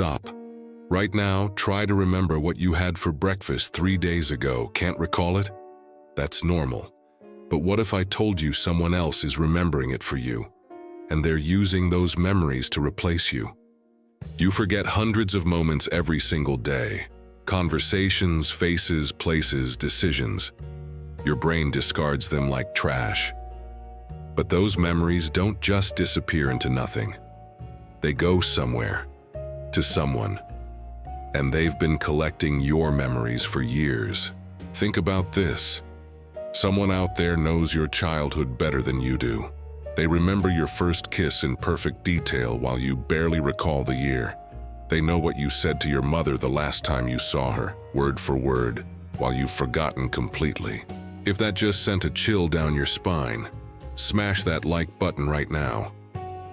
stop. Right now, try to remember what you had for breakfast 3 days ago. Can't recall it? That's normal. But what if I told you someone else is remembering it for you, and they're using those memories to replace you? You forget hundreds of moments every single day. Conversations, faces, places, decisions. Your brain discards them like trash. But those memories don't just disappear into nothing. They go somewhere, to someone. And they've been collecting your memories for years. Think about this. Someone out there knows your childhood better than you do. They remember your first kiss in perfect detail while you barely recall the year. They know what you said to your mother the last time you saw her, word for word, while you've forgotten completely. If that just sent a chill down your spine, smash that like button right now.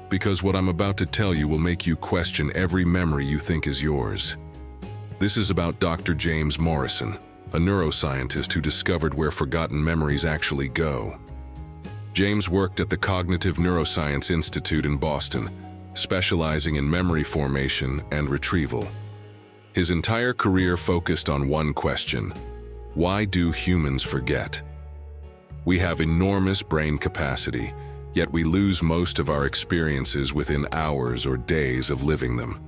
Because what I'm about to tell you will make you question every memory you think is yours. This is about Dr. James Morrison, a neuroscientist who discovered where forgotten memories actually go. James worked at the Cognitive Neuroscience Institute in Boston, specializing in memory formation and retrieval. His entire career focused on one question: why do humans forget? We have enormous brain capacity, yet we lose most of our experiences within hours or days of living them.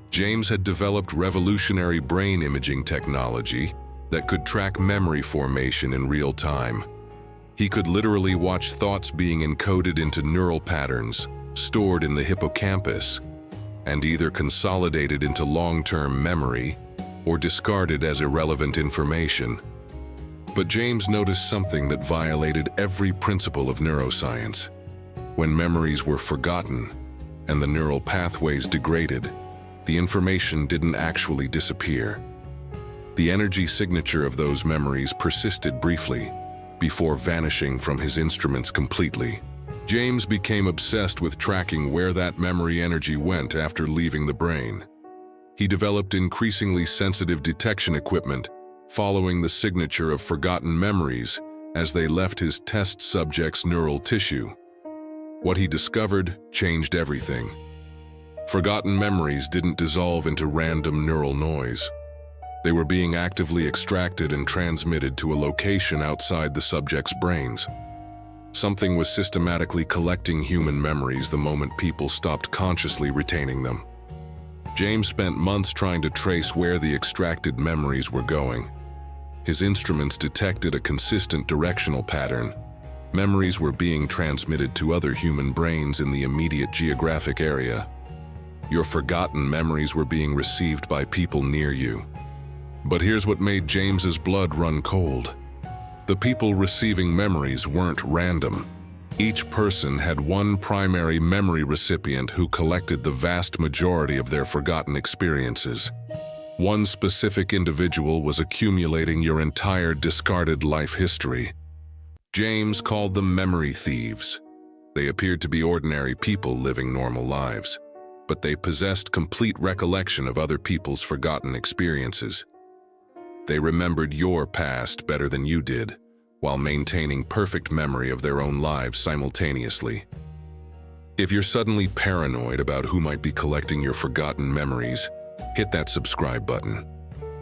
James had developed revolutionary brain imaging technology that could track memory formation in real time. He could literally watch thoughts being encoded into neural patterns, stored in the hippocampus, and either consolidated into long-term memory or discarded as irrelevant information. But James noticed something that violated every principle of neuroscience. When memories were forgotten and the neural pathways degraded, the information didn't actually disappear. The energy signature of those memories persisted briefly, before vanishing from his instruments completely. James became obsessed with tracking where that memory energy went after leaving the brain. He developed increasingly sensitive detection equipment, following the signature of forgotten memories as they left his test subjects' neural tissue. What he discovered changed everything. Forgotten memories didn't dissolve into random neural noise. They were being actively extracted and transmitted to a location outside the subject's brains. Something was systematically collecting human memories the moment people stopped consciously retaining them. James spent months trying to trace where the extracted memories were going. His instruments detected a consistent directional pattern. Memories were being transmitted to other human brains in the immediate geographic area. Your forgotten memories were being received by people near you. But here's what made James's blood run cold. The people receiving memories weren't random. Each person had one primary memory recipient who collected the vast majority of their forgotten experiences. One specific individual was accumulating your entire discarded life history. James called them memory thieves. They appeared to be ordinary people living normal lives, but they possessed complete recollection of other people's forgotten experiences. They remembered your past better than you did, while maintaining perfect memory of their own lives simultaneously. If you're suddenly paranoid about who might be collecting your forgotten memories, hit that subscribe button.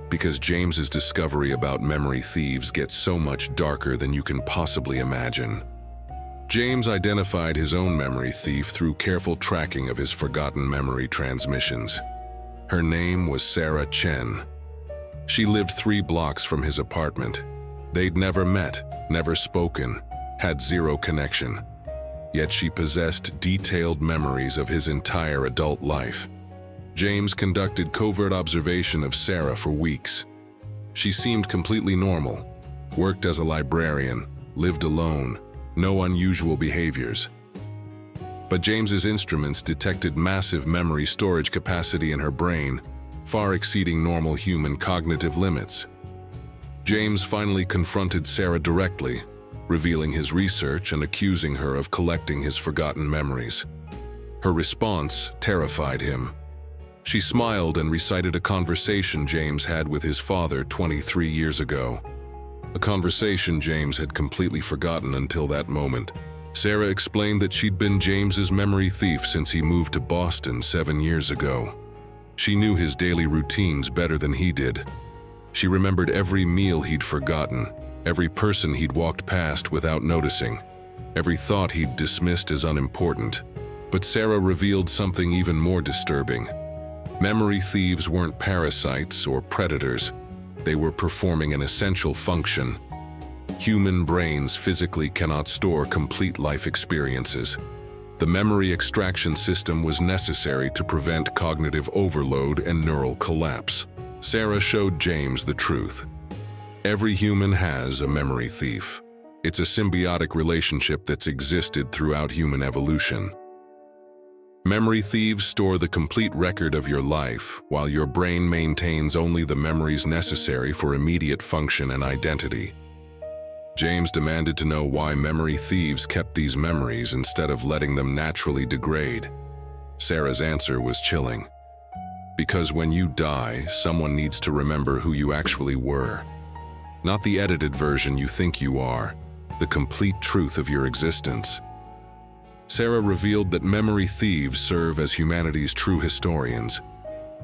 Because James's discovery about memory thieves gets so much darker than you can possibly imagine. James identified his own memory thief through careful tracking of his forgotten memory transmissions. Her name was Sarah Chen. She lived 3 blocks from his apartment. They'd never met, never spoken, had zero connection. Yet she possessed detailed memories of his entire adult life. James conducted covert observation of Sarah for weeks. She seemed completely normal, worked as a librarian, lived alone, no unusual behaviors. But James's instruments detected massive memory storage capacity in her brain, far exceeding normal human cognitive limits. James finally confronted Sarah directly, revealing his research and accusing her of collecting his forgotten memories. Her response terrified him. She smiled and recited a conversation James had with his father 23 years ago. A conversation James had completely forgotten until that moment. Sarah explained that she'd been James's memory thief since he moved to Boston 7 years ago. She knew his daily routines better than he did. She remembered every meal he'd forgotten, every person he'd walked past without noticing, every thought he'd dismissed as unimportant. But Sarah revealed something even more disturbing. Memory thieves weren't parasites or predators. They were performing an essential function. Human brains physically cannot store complete life experiences. The memory extraction system was necessary to prevent cognitive overload and neural collapse. Sarah showed James the truth. Every human has a memory thief. It's a symbiotic relationship that's existed throughout human evolution. Memory thieves store the complete record of your life, while your brain maintains only the memories necessary for immediate function and identity. James demanded to know why memory thieves kept these memories instead of letting them naturally degrade. Sarah's answer was chilling. Because when you die, someone needs to remember who you actually were. Not the edited version you think you are, the complete truth of your existence. Sarah revealed that memory thieves serve as humanity's true historians.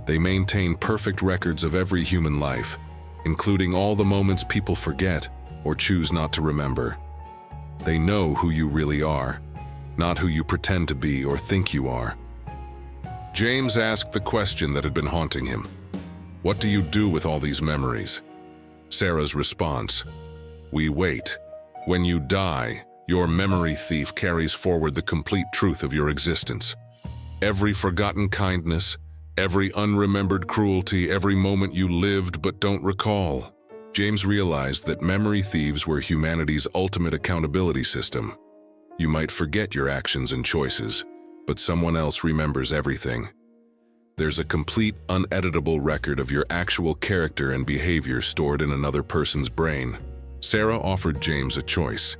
They maintain perfect records of every human life, including all the moments people forget or choose not to remember. They know who you really are, not who you pretend to be or think you are. James asked the question that had been haunting him. What do you do with all these memories? Sarah's response: we wait. When you die, your memory thief carries forward the complete truth of your existence. Every forgotten kindness, every unremembered cruelty, every moment you lived but don't recall. James realized that memory thieves were humanity's ultimate accountability system. You might forget your actions and choices, but someone else remembers everything. There's a complete, uneditable record of your actual character and behavior stored in another person's brain. Sarah offered James a choice.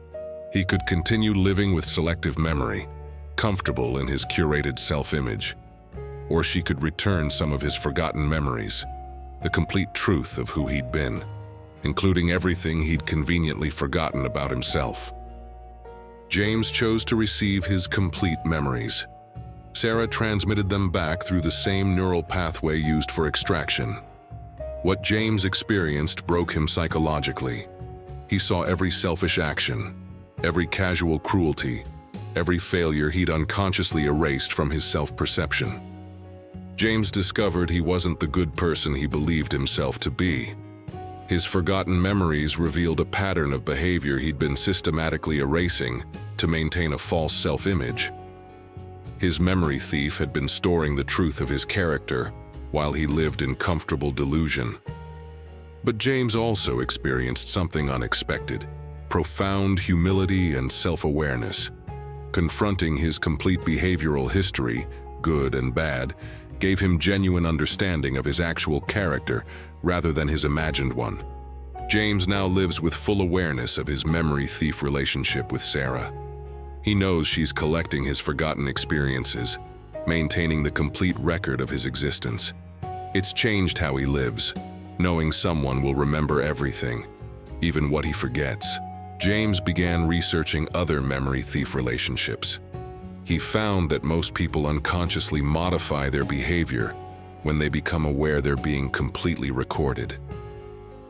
He could continue living with selective memory, comfortable in his curated self-image. Or she could return some of his forgotten memories, the complete truth of who he'd been, including everything he'd conveniently forgotten about himself. James chose to receive his complete memories. Sarah transmitted them back through the same neural pathway used for extraction. What James experienced broke him psychologically. He saw every selfish action, every casual cruelty, every failure he'd unconsciously erased from his self-perception. James discovered he wasn't the good person he believed himself to be. His forgotten memories revealed a pattern of behavior he'd been systematically erasing to maintain a false self-image. His memory thief had been storing the truth of his character while he lived in comfortable delusion. But James also experienced something unexpected: profound humility and self-awareness. Confronting his complete behavioral history, good and bad, gave him genuine understanding of his actual character rather than his imagined one. James now lives with full awareness of his memory thief relationship with Sarah. He knows she's collecting his forgotten experiences, maintaining the complete record of his existence. It's changed how he lives, knowing someone will remember everything, even what he forgets. James began researching other memory thief relationships. He found that most people unconsciously modify their behavior when they become aware they're being completely recorded.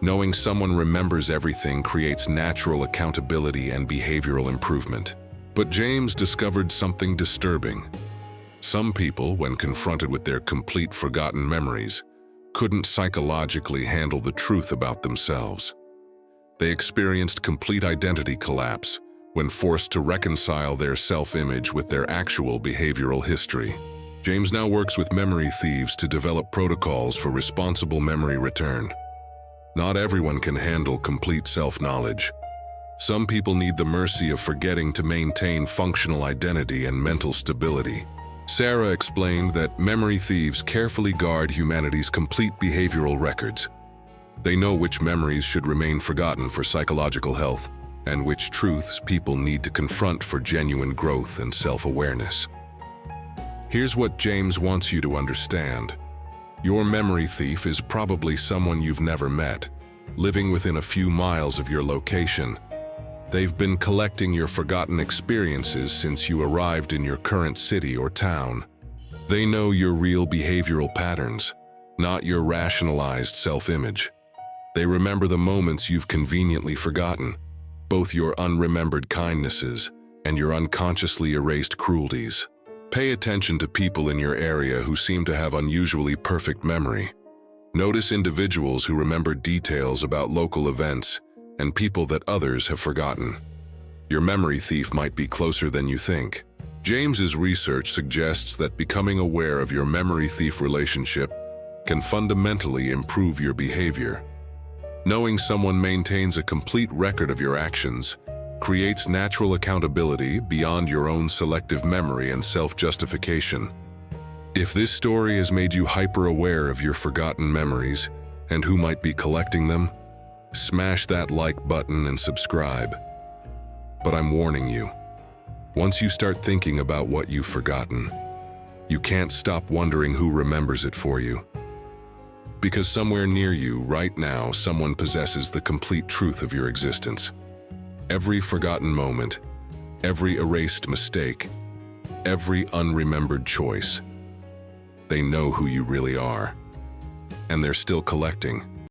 Knowing someone remembers everything creates natural accountability and behavioral improvement. But James discovered something disturbing. Some people, when confronted with their complete forgotten memories, couldn't psychologically handle the truth about themselves. They experienced complete identity collapse when forced to reconcile their self-image with their actual behavioral history. James now works with memory thieves to develop protocols for responsible memory return. Not everyone can handle complete self-knowledge. Some people need the mercy of forgetting to maintain functional identity and mental stability. Sarah explained that memory thieves carefully guard humanity's complete behavioral records. They know which memories should remain forgotten for psychological health, and which truths people need to confront for genuine growth and self-awareness. Here's what James wants you to understand. Your memory thief is probably someone you've never met, living within a few miles of your location. They've been collecting your forgotten experiences since you arrived in your current city or town. They know your real behavioral patterns, not your rationalized self-image. They remember the moments you've conveniently forgotten, both your unremembered kindnesses and your unconsciously erased cruelties. Pay attention to people in your area who seem to have unusually perfect memory. Notice individuals who remember details about local events and people that others have forgotten. Your memory thief might be closer than you think. James's research suggests that becoming aware of your memory thief relationship can fundamentally improve your behavior. Knowing someone maintains a complete record of your actions creates natural accountability beyond your own selective memory and self-justification. If this story has made you hyper-aware of your forgotten memories and who might be collecting them, smash that like button and subscribe. But I'm warning you, once you start thinking about what you've forgotten, you can't stop wondering who remembers it for you. Because somewhere near you, right now, someone possesses the complete truth of your existence. Every forgotten moment, every erased mistake, every unremembered choice. They know who you really are, and they're still collecting.